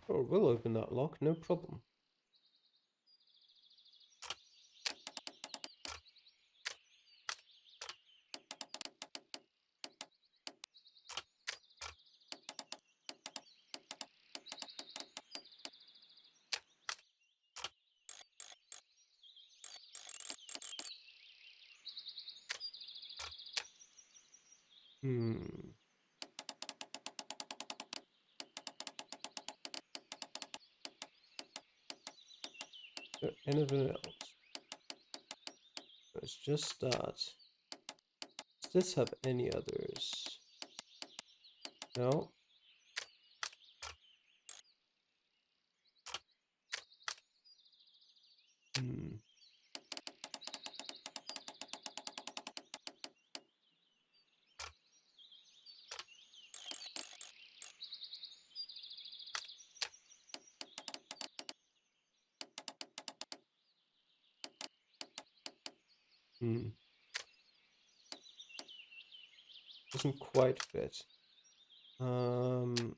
Oh, we'll open that lock, no problem. Hmm. Is there anything else? It's just that. Does this have any others? No. Hmm. Hmm. Doesn't quite fit. Um.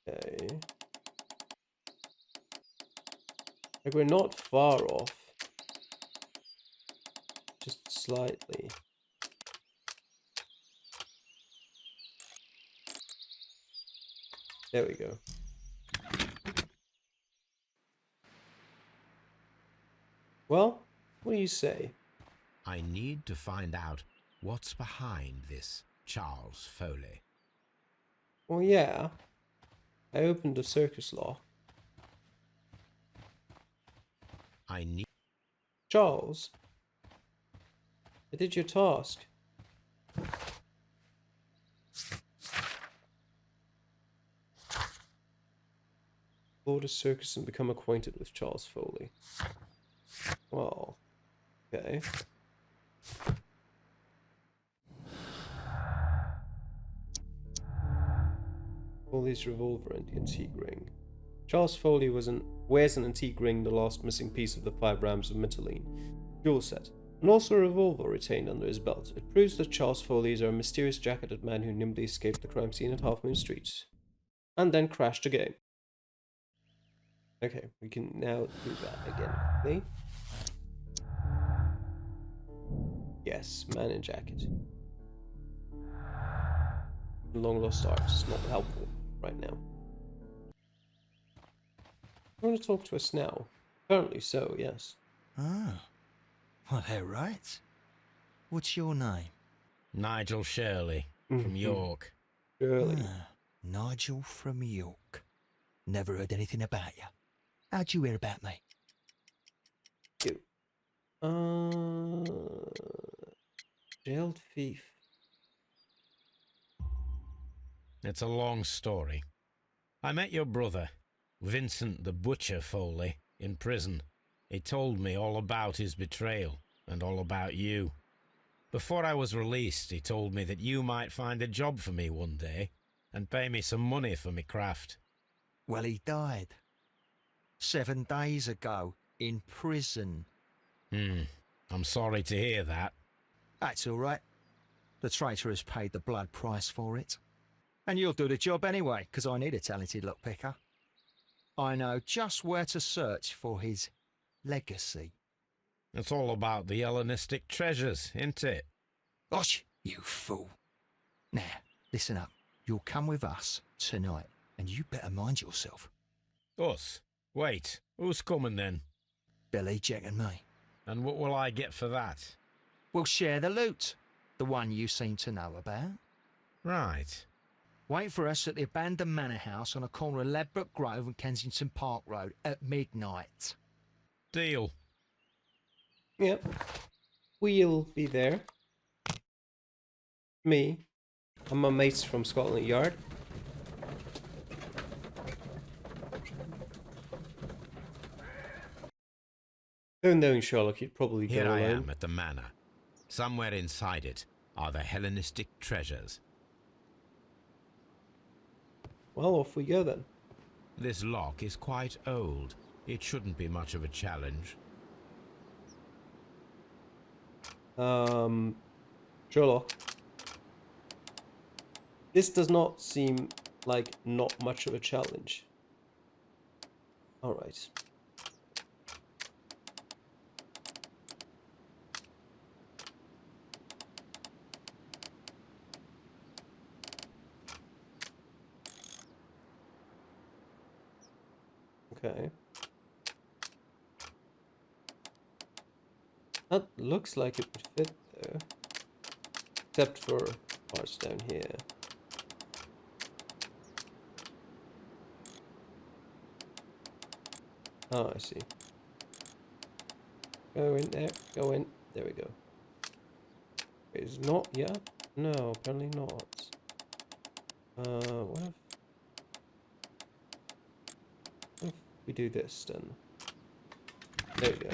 Okay. Like we're not far off. Just slightly. There we go. Well, what do you say? I need to find out what's behind this Charles Foley. Well, yeah. I opened the circus lock. I need... Charles, I did your task. Explore the circus and become acquainted with Charles Foley. Well, okay. Foley's revolver and the antique ring. Charles Foley wears an antique ring, the last missing piece of the 5 rams of Mytilene jewel set, and also a revolver retained under his belt. It proves that Charles Foley is our mysterious jacketed man who nimbly escaped the crime scene at Half Moon Street, and then crashed the game. Okay, we can now do that again quickly. Yes, man in jacket. Long lost art is not helpful right now. You want to talk to us now? Apparently so, yes. Ah, well, they're right. What's your name? Nigel Shirley, from Mm-hmm. York. Surely. Ah, Nigel from York. Never heard anything about you. How'd you hear about me? You. Uh, Jailed thief. It's a long story. I met your brother, Vincent the Butcher Foley, in prison. He told me all about his betrayal and all about you. Before I was released, he told me that you might find a job for me one day and pay me some money for me craft. Well, he died 7 days ago in prison. I'm sorry to hear that. That's all right. The traitor has paid the blood price for it. And you'll do the job anyway, because I need a talented lockpicker. I know just where to search for his legacy. It's all about the Hellenistic treasures, isn't it? Gosh, you fool. Now, listen up. You'll come with us tonight, and you better mind yourself. Us? Wait, who's coming then? Billy, Jack and me. And what will I get for that? We'll share the loot. The one you seem to know about. Right. Wait for us at the abandoned manor house on the corner of Ladbroke Grove and Kensington Park Road at midnight. Deal. Yep. We'll be there. Me. And my mates from Scotland Yard. Though knowing Sherlock, he'd probably Here go I alone. am at the manor. Somewhere inside it are the Hellenistic treasures. Well, off we go then. This lock is quite old. It shouldn't be much of a challenge. Sherlock. This does not seem like not much of a challenge. Alright. Okay. That looks like it would fit there. Except for parts down here. Oh, I see. Go in there. Go in. There we go. It's not yet? No, apparently not. What if we do this then? There we go.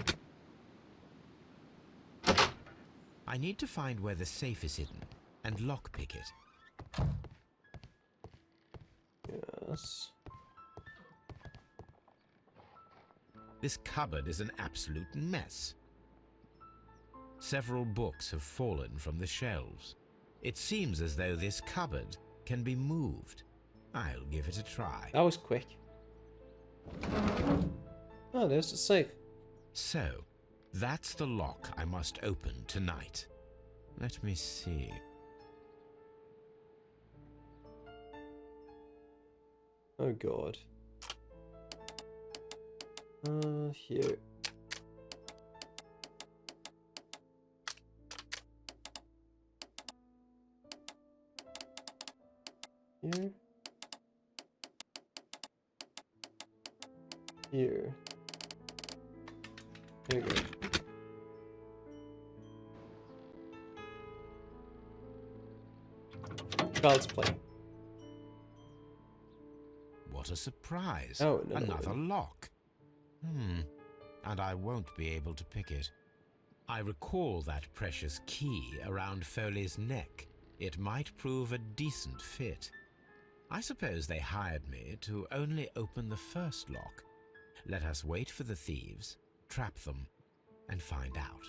I need to find where the safe is hidden and lockpick it. Yes. This cupboard is an absolute mess. Several books have fallen from the shelves. It seems as though this cupboard can be moved. I'll give it a try. That was quick. Oh, there's the safe. So, that's the lock I must open tonight. Let me see. Oh god. Here. Here. Here. There you go. Child's play. What a surprise. Oh, no, another no. lock. And I won't be able to pick it. I recall that precious key around Foley's neck. It might prove a decent fit. I suppose they hired me to only open the first lock. Let us wait for the thieves, trap them, and find out.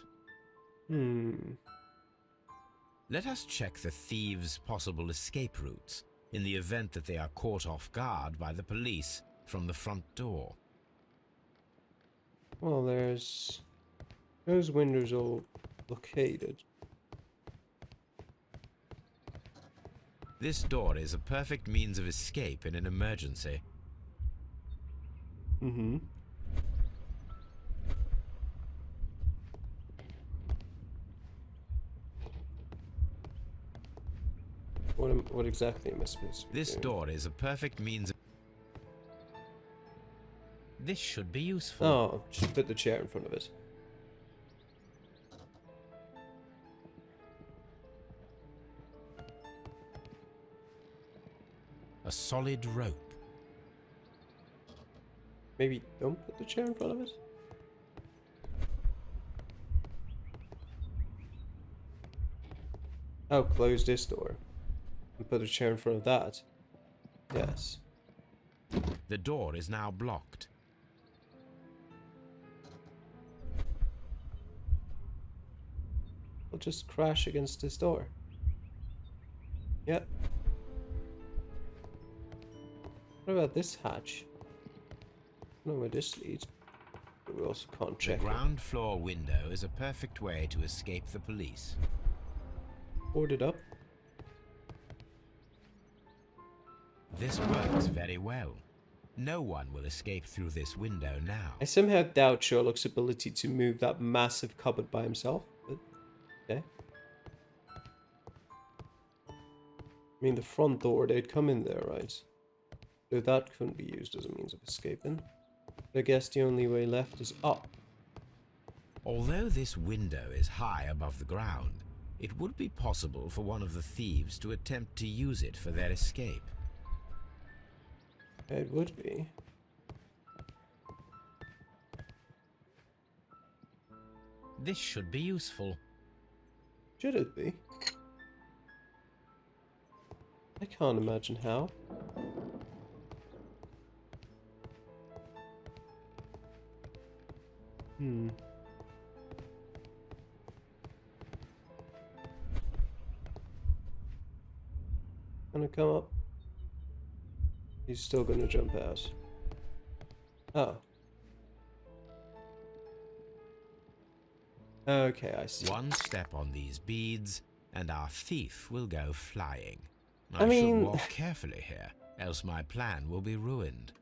Let us check the thieves' possible escape routes in the event that they are caught off guard by the police from the front door. Well, there's those windows all located. This door is a perfect means of escape in an emergency. What exactly am I supposed to be This doing? door is a perfect means of... This should be useful. Oh, just put the chair in front of it. A solid rope. Maybe don't put the chair in front of it? Oh, close this door. And put a chair in front of that. Yes. The door is now blocked. I'll just crash against this door. Yep. What about this hatch? I don't know where this leads. But we also can't The check it. ground floor window is a perfect way to escape the police. Board it up. This works very well. No one will escape through this window now. I somehow doubt Sherlock's ability to move that massive cupboard by himself, but okay. I mean, the front door, they'd come in there, right? So that couldn't be used as a means of escaping. I guess the only way left is up. Although this window is high above the ground, it would be possible for one of the thieves to attempt to use it for their escape. It would be. This should be useful. Should it be? I can't imagine how. Gonna come up. He's still gonna jump out. Oh. Okay, I see. One step on these beads, and our thief will go flying. I I should mean- walk carefully here, else my plan will be ruined.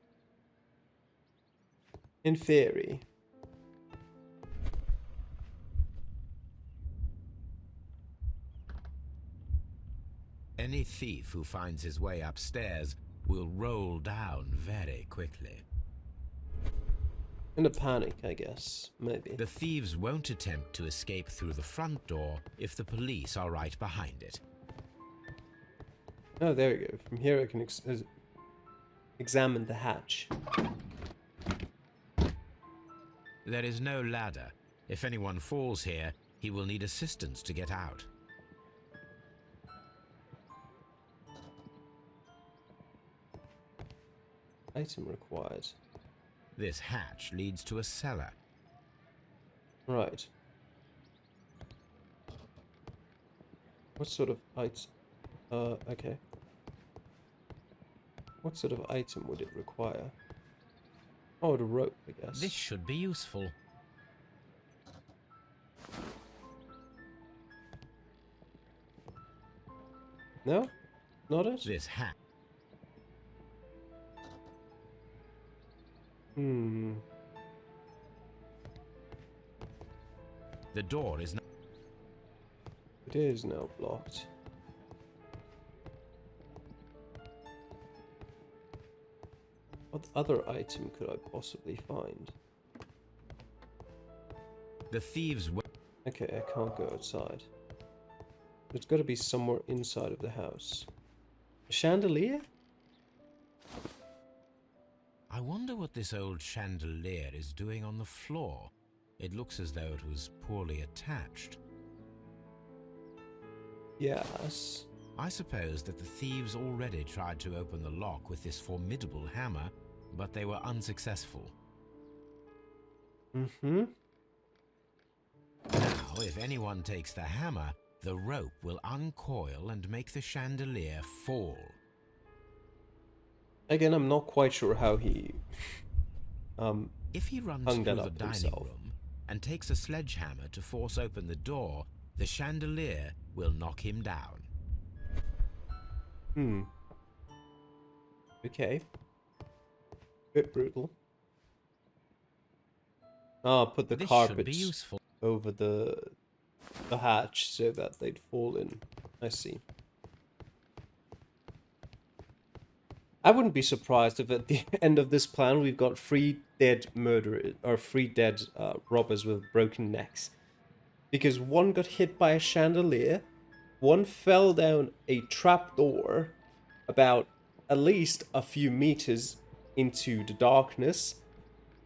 In theory. Any thief who finds his way upstairs will roll down very quickly. In a panic, I guess. Maybe. The thieves won't attempt to escape through the front door if the police are right behind it. Oh, there we go. From here I can examine the hatch. There is no ladder. If anyone falls here, he will need assistance to get out. Item required. This hatch leads to a cellar. Right. What sort of item? Okay. What sort of item would it require? Oh, the rope, I guess. This should be useful. No? Not it? This hatch. Hmm. The door is not. It is now blocked. What other item could I possibly find? The thieves. Okay, I can't go outside. There's got to be somewhere inside of the house. A chandelier? I wonder what this old chandelier is doing on the floor. It looks as though it was poorly attached. Yes. I suppose that the thieves already tried to open the lock with this formidable hammer, but they were unsuccessful. Mm-hmm. Now, if anyone takes the hammer, the rope will uncoil and make the chandelier fall. Again, I'm not quite sure how he If he runs hung through that the up dining himself. room and takes a sledgehammer to force open the door, the chandelier will knock him down. Hmm. Okay. Bit brutal. Ah, put the This should be carpets useful. over the hatch so that they'd fall in. I see. I wouldn't be surprised if at the end of this plan we've got 3 dead murderers or 3 dead robbers with broken necks. Because one got hit by a chandelier, one fell down a trapdoor about at least a few meters into the darkness,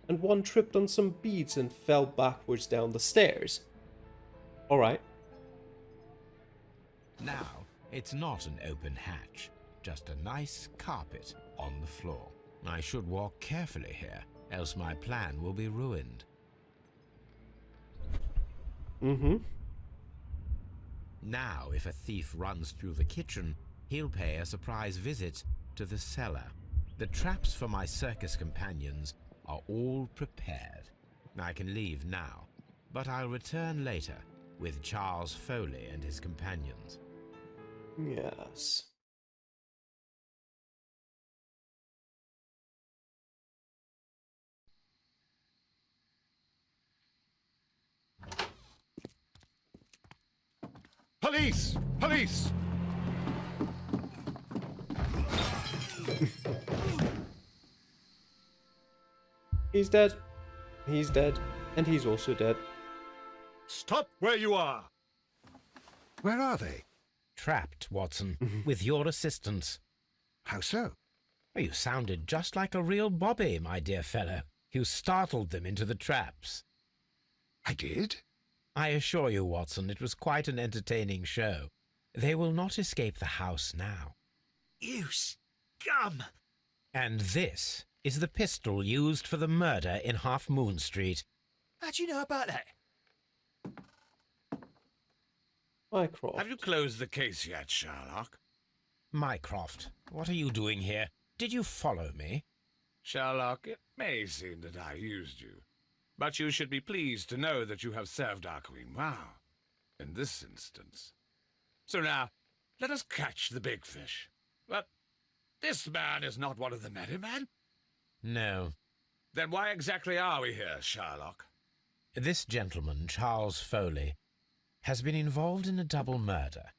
and one tripped on some beads and fell backwards down the stairs. Alright. Now, it's not an open hatch, just a nice carpet on the floor. I should walk carefully here, else my plan will be ruined. Mm-hmm. Now, if a thief runs through the kitchen, he'll pay a surprise visit to the cellar. The traps for my circus companions are all prepared. I can leave now, but I'll return later with Charles Foley and his companions. Yes. Police! Police! He's dead. He's dead. And he's also dead. Stop where you are! Where are they? Trapped, Watson, with your assistance. How so? Oh, you sounded just like a real Bobby, my dear fellow. You startled them into the traps. I did? I assure you, Watson, it was quite an entertaining show. They will not escape the house now. You scum! And this is the pistol used for the murder in Half Moon Street. How do you know about that? Mycroft. Have you closed the case yet, Sherlock? Mycroft, what are you doing here? Did you follow me? Sherlock, it may seem that I used you, but you should be pleased to know that you have served our queen well, in this instance. So now, let us catch the big fish. But this man is not one of the merry men? No. Then why exactly are we here, Sherlock? This gentleman, Charles Foley, has been involved in a double murder,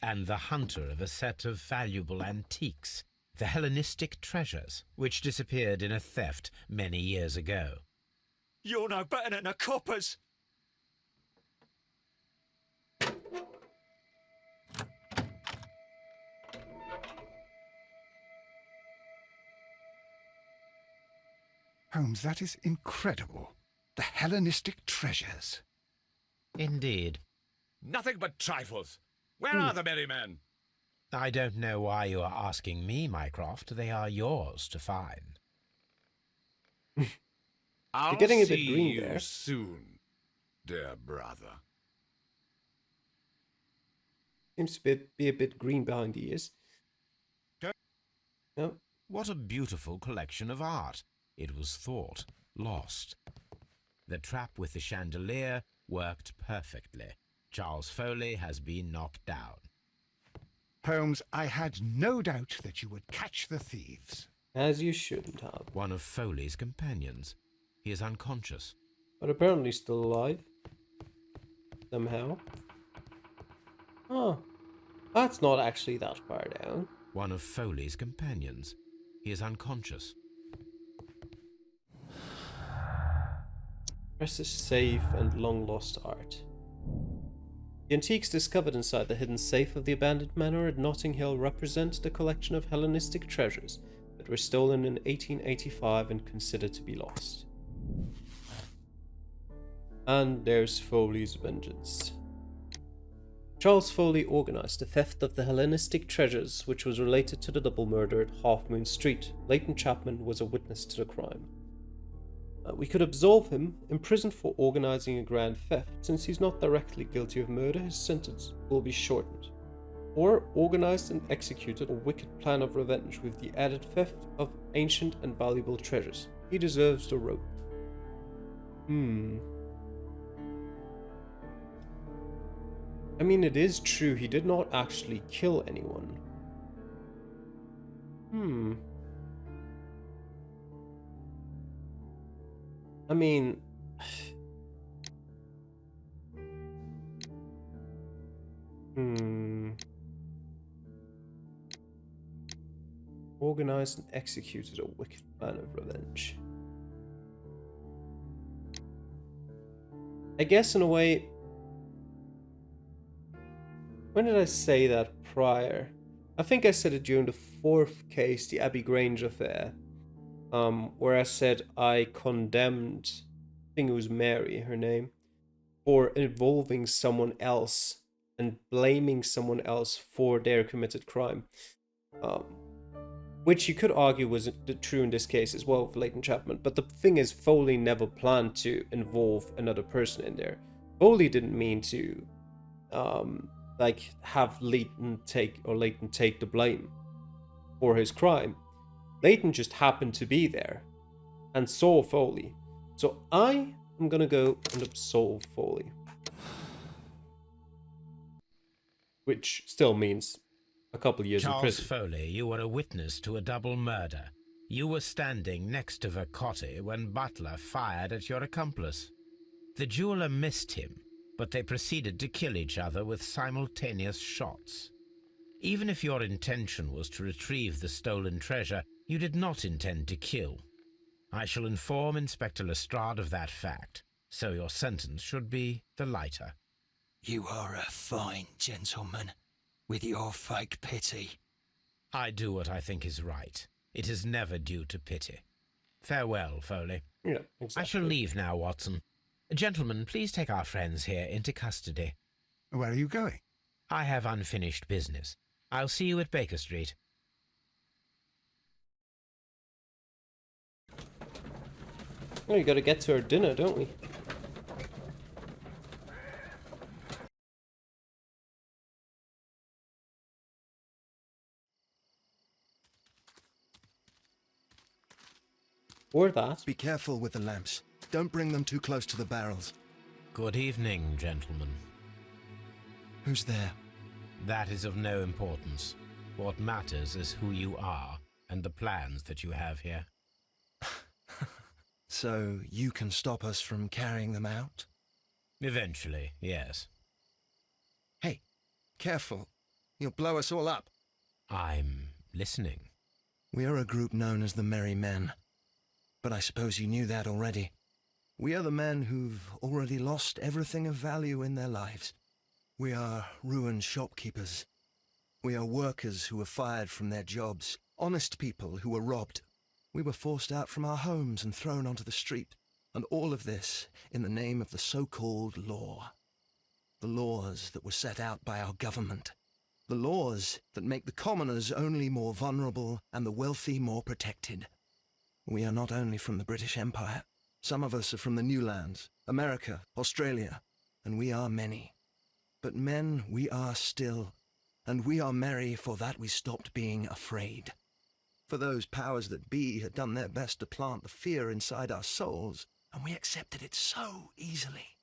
and the hunter of a set of valuable antiques, the Hellenistic treasures, which disappeared in a theft many years ago. You're no better than the coppers. Holmes, that is incredible. The Hellenistic treasures. Indeed. Nothing but trifles. Where are the merry men? I don't know why you are asking me, Mycroft. They are yours to find. I'll You're getting a see bit green you there. soon, dear brother. Seems to be a bit green behind the ears. No. What a beautiful collection of art. It was thought lost. The trap with the chandelier worked perfectly. Charles Foley has been knocked down. Holmes, I had no doubt that you would catch the thieves. As you shouldn't have. One of Foley's companions. He is unconscious. But apparently still alive. Somehow. Oh. That's not actually that far down. One of Foley's companions. He is unconscious. Precious safe and long-lost art. The antiques discovered inside the hidden safe of the abandoned manor at Notting Hill represent the collection of Hellenistic treasures that were stolen in 1885 and considered to be lost. And there's Foley's vengeance. Charles Foley organized the theft of the Hellenistic treasures, which was related to the double murder at Half Moon Street. Leighton Chapman was a witness to the crime. We could absolve him, imprisoned for organizing a grand theft. Since he's not directly guilty of murder, his sentence will be shortened. Or organized and executed a wicked plan of revenge with the added theft of ancient and valuable treasures. He deserves the rope. I mean, it is true he did not actually kill anyone. I mean... Organized and executed a wicked plan of revenge. I guess in a way... When did I say that prior? I think I said it during the fourth case, the Abbey Grange affair. Where I said I condemned, I think it was Mary, her name, for involving someone else and blaming someone else for their committed crime. Which you could argue was true in this case as well for Leighton Chapman. But the thing is, Foley never planned to involve another person in there. Foley didn't mean to, have Leighton take the blame for his crime. Leighton just happened to be there and saw Foley. So I am gonna go and absolve Foley. Which still means a couple years in Charles prison. Foley, you were a witness to a double murder. You were standing next to Vercotti when Butler fired at your accomplice. The jeweler missed him, but they proceeded to kill each other with simultaneous shots. Even if your intention was to retrieve the stolen treasure, you did not intend to kill. I shall inform Inspector Lestrade of that fact, so your sentence should be the lighter. You are a fine gentleman, with your fake pity. I do what I think is right. It is never due to pity. Farewell, Foley. Yeah, exactly. I shall leave now, Watson. Gentlemen, please take our friends here into custody. Where are you going? I have unfinished business. I'll see you at Baker Street. Oh, you gotta get to our dinner, don't we? Or that. Be careful with the lamps. Don't bring them too close to the barrels. Good evening, gentlemen. Who's there? That is of no importance. What matters is who you are and the plans that you have here. So you can stop us from carrying them out? Eventually, yes. Hey, careful. You'll blow us all up. I'm listening. We are a group known as the Merry Men. But I suppose you knew that already. We are the men who've already lost everything of value in their lives. We are ruined shopkeepers. We are workers who were fired from their jobs. Honest people who were robbed. We were forced out from our homes and thrown onto the street. And all of this in the name of the so-called law. The laws that were set out by our government. The laws that make the commoners only more vulnerable and the wealthy more protected. We are not only from the British Empire. Some of us are from the New Lands, America, Australia, and we are many. But men we are still, and we are merry for that we stopped being afraid. For those powers that be had done their best to plant the fear inside our souls, and we accepted it so easily.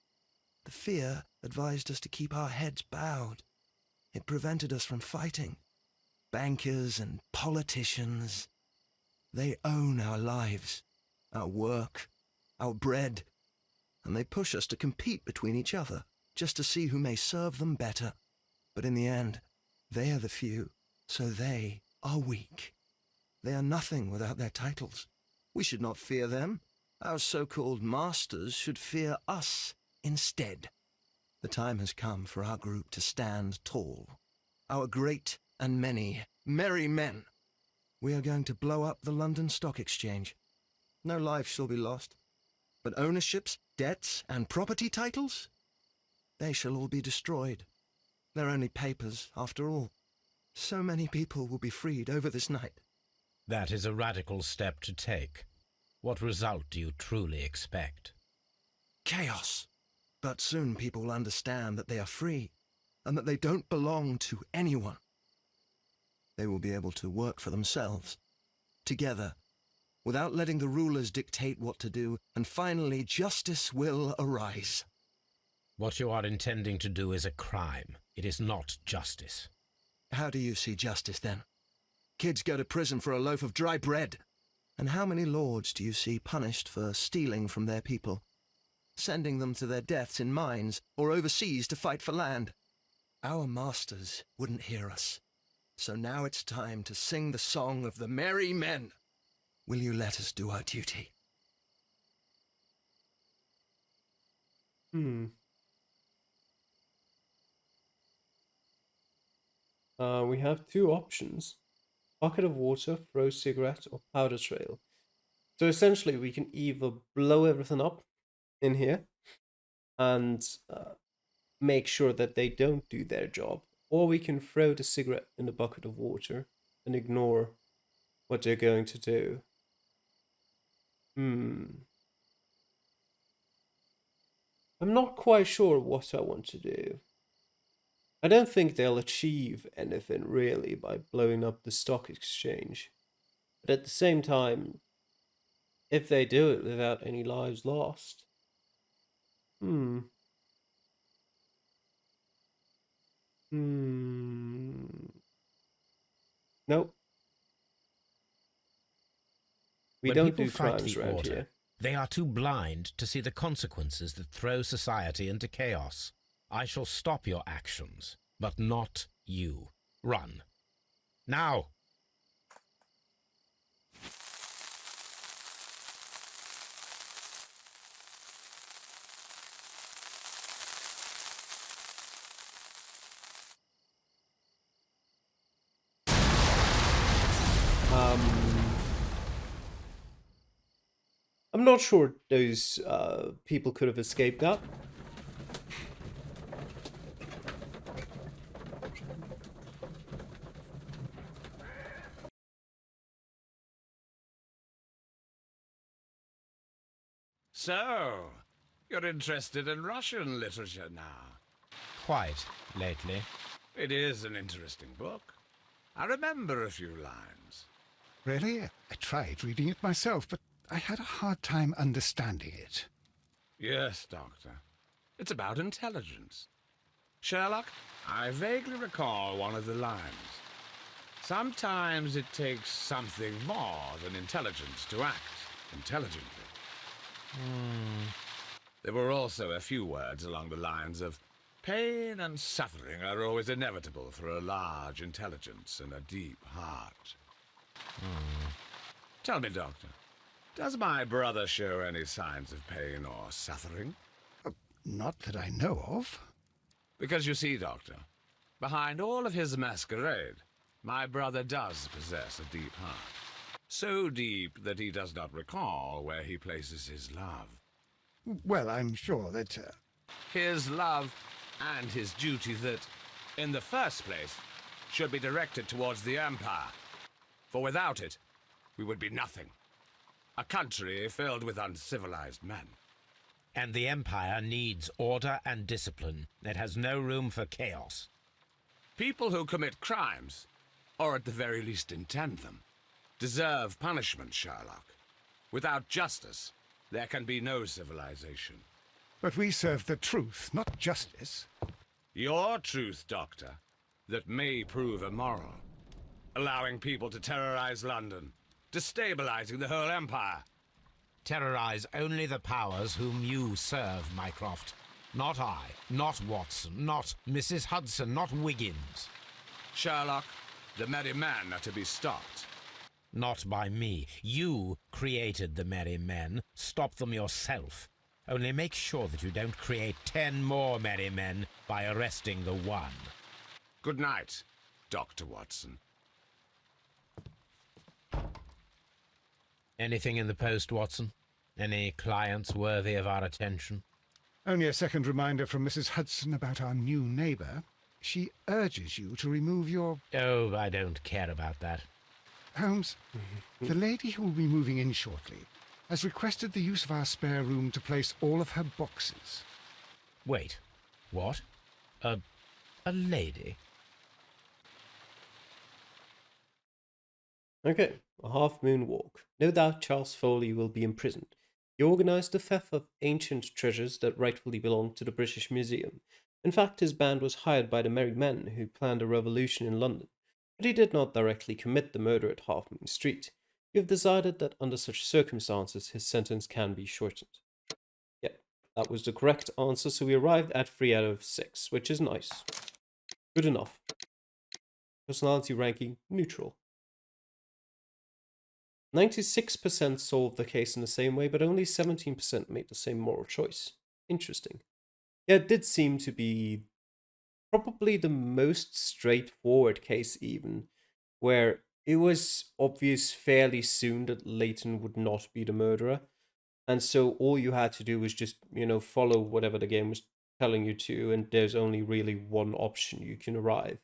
The fear advised us to keep our heads bowed. It prevented us from fighting. Bankers and politicians, they own our lives, our work, our bread, and they push us to compete between each other, just to see who may serve them better. But in the end, they are the few, so they are weak. They are nothing without their titles. We should not fear them. Our so-called masters should fear us instead. The time has come for our group to stand tall. Our great and many merry men. We are going to blow up the London Stock Exchange. No life shall be lost. But ownerships, debts, and property titles? They shall all be destroyed. They're only papers, after all. So many people will be freed over this night. That is a radical step to take. What result do you truly expect? Chaos. But soon people will understand that they are free, and that they don't belong to anyone. They will be able to work for themselves, together, without letting the rulers dictate what to do, and finally justice will arise. What you are intending to do is a crime. It is not justice. How do you see justice, then? Kids go to prison for a loaf of dry bread. And how many lords do you see punished for stealing from their people, sending them to their deaths in mines or overseas to fight for land? Our masters wouldn't hear us. So now it's time to sing the song of the merry men. Will you let us do our duty? We have two options. Bucket of water, throw cigarette, or powder trail. So essentially we can either blow everything up in here and make sure that they don't do their job, or we can throw the cigarette in the bucket of water and ignore what they're going to do. I'm not quite sure what I want to do. I don't think they'll achieve anything really by blowing up the stock exchange. But at the same time, if they do it without any lives lost, Nope. We When don't people do fight crimes the around order, here. they are too blind to see the consequences that throw society into chaos. I shall stop your actions, but not you. Run. Now! I'm not sure those people could have escaped that. So, you're interested in Russian literature now? Quite lately. It is an interesting book. I remember a few lines. Really? I tried reading it myself, but I had a hard time understanding it. Yes, Doctor. It's about intelligence. Sherlock, I vaguely recall one of the lines. Sometimes it takes something more than intelligence to act intelligently. There were also a few words along the lines of, pain and suffering are always inevitable for a large intelligence and a deep heart. Tell me, Doctor, does my brother show any signs of pain or suffering? Not that I know of. Because you see, Doctor, behind all of his masquerade, my brother does possess a deep heart. So deep that he does not recall where he places his love. Well, I'm sure that... His love and his duty that, in the first place, should be directed towards the Empire. For without it, we would be nothing. A country filled with uncivilized men. And the Empire needs order and discipline. It has no room for chaos. People who commit crimes, or at the very least intend them, deserve punishment, Sherlock. Without justice, there can be no civilization. But we serve the truth, not justice. Your truth, Doctor, that may prove immoral. Allowing people to terrorize London, destabilizing the whole empire. Terrorize only the powers whom you serve, Mycroft. Not I, not Watson, not Mrs. Hudson, not Wiggins. Sherlock, the merry men are to be stopped. Not by me. You created the merry men. Stop them yourself. Only make sure that you don't create 10 more merry men by arresting the one. Good night, Dr. Watson. Anything in the post, Watson? Any clients worthy of our attention? Only a second reminder from Mrs. Hudson about our new neighbour. She urges you to remove your... Oh, I don't care about that. Holmes, the lady who will be moving in shortly has requested the use of our spare room to place all of her boxes. Wait, what? A lady? Okay, a half-moon walk. No doubt Charles Foley will be imprisoned. He organized the theft of ancient treasures that rightfully belonged to the British Museum. In fact, his band was hired by the merry men who planned a revolution in London. But he did not directly commit the murder at Half Moon Street. We have decided that under such circumstances his sentence can be shortened. Yeah, that was the correct answer, so we arrived at 3 out of 6, which is nice. Good enough. Personality ranking, neutral. 96% solved the case in the same way, but only 17% made the same moral choice. Interesting. Yeah, it did seem to be probably the most straightforward case even, where it was obvious fairly soon that Leighton would not be the murderer. And so all you had to do was just, follow whatever the game was telling you to, and there's only really one option you can arrive.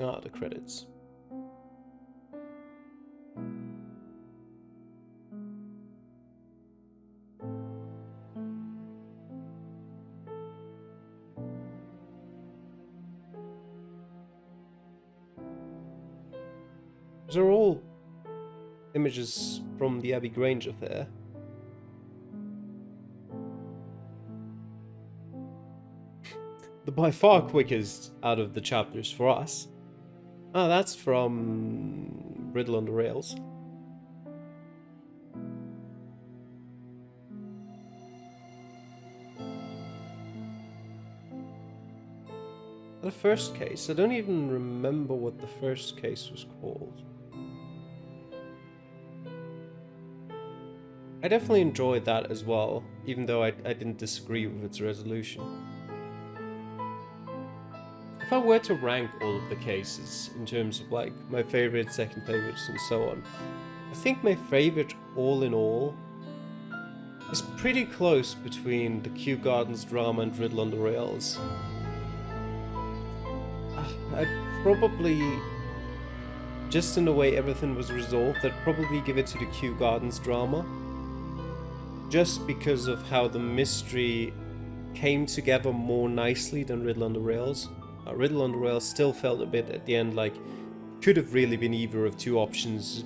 Ah, the credits. These are all images from the Abbey Grange affair. The by far quickest out of the chapters for us. Ah, that's from Riddle on the Rails. The first case, I don't even remember what the first case was called. I definitely enjoyed that as well, even though I didn't disagree with its resolution. If I were to rank all of the cases in terms of like my favorite, second favorites, and so on, I think my favorite all in all is pretty close between the Kew Gardens drama and Riddle on the Rails. I'd probably, just in the way everything was resolved, I'd probably give it to the Kew Gardens drama. just because of how the mystery came together more nicely than Riddle on the Rails. Riddle on the Rails still felt a bit at the end like could have really been either of two options.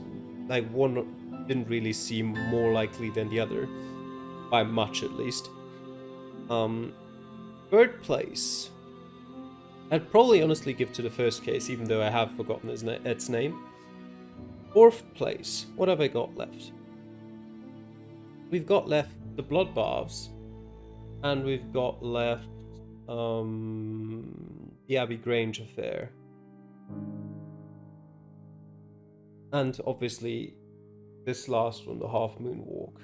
Like one didn't really seem more likely than the other, by much at least. Third place, I'd probably honestly give to the first case, even though I have forgotten its name. Fourth place, what have I got left? We've got left the Bloodbaths, and we've got left the Abbey Grange affair. And obviously this last one, the Half Moon Walk.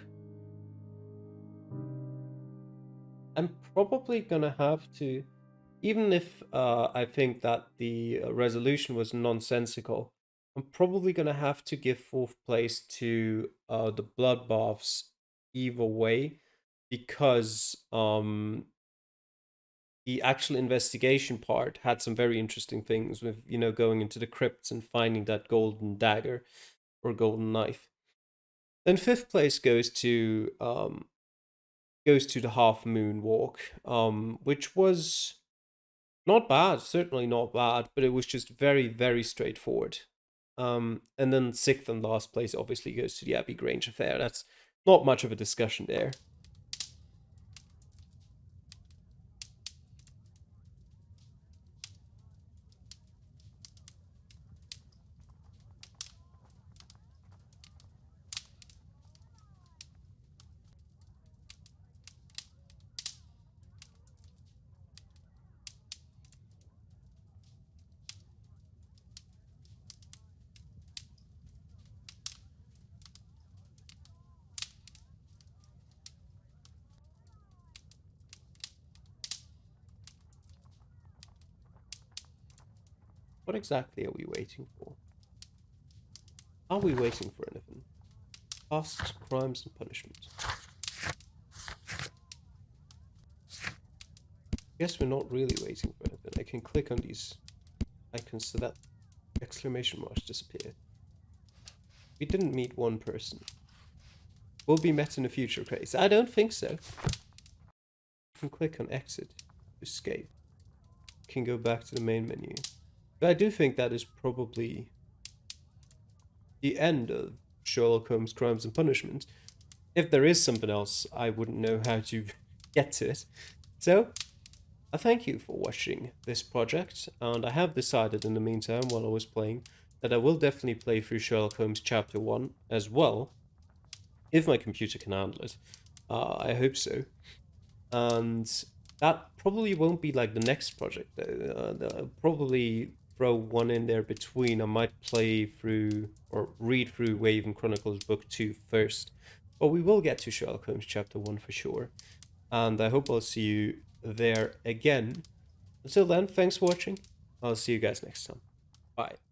I'm probably gonna have to, even if I think that the resolution was nonsensical, I'm probably gonna have to give fourth place to the Bloodbaths either way, because the actual investigation part had some very interesting things with, you know, going into the crypts and finding that golden dagger or golden knife. Then fifth place goes to the Half Moon Walk, which was not bad, certainly not bad, but it was just very, very straightforward. And then sixth and last place obviously goes to the Abbey Grange affair. That's not much of a discussion there. What exactly are we waiting for? Are we waiting for anything? Past crimes and punishment. Guess we're not really waiting for anything. I can click on these icons so that exclamation marks disappear. We didn't meet one person. Will be met in a future case. I don't think so. I can click on exit to escape. Can go back to the main menu. But I do think that is probably the end of Sherlock Holmes Crimes and Punishment. If there is something else, I wouldn't know how to get to it. So, I thank you for watching this project, and I have decided in the meantime, while I was playing, that I will definitely play through Sherlock Holmes Chapter 1 as well, if my computer can handle it. I hope so. And that probably won't be like the next project, though. I'll probably throw one in there between. I might play through or read through Waven Chronicles Book 2 first. But we will get to Sherlock Holmes Chapter 1 for sure. And I hope I'll see you there again. Until then, thanks for watching. I'll see you guys next time. Bye.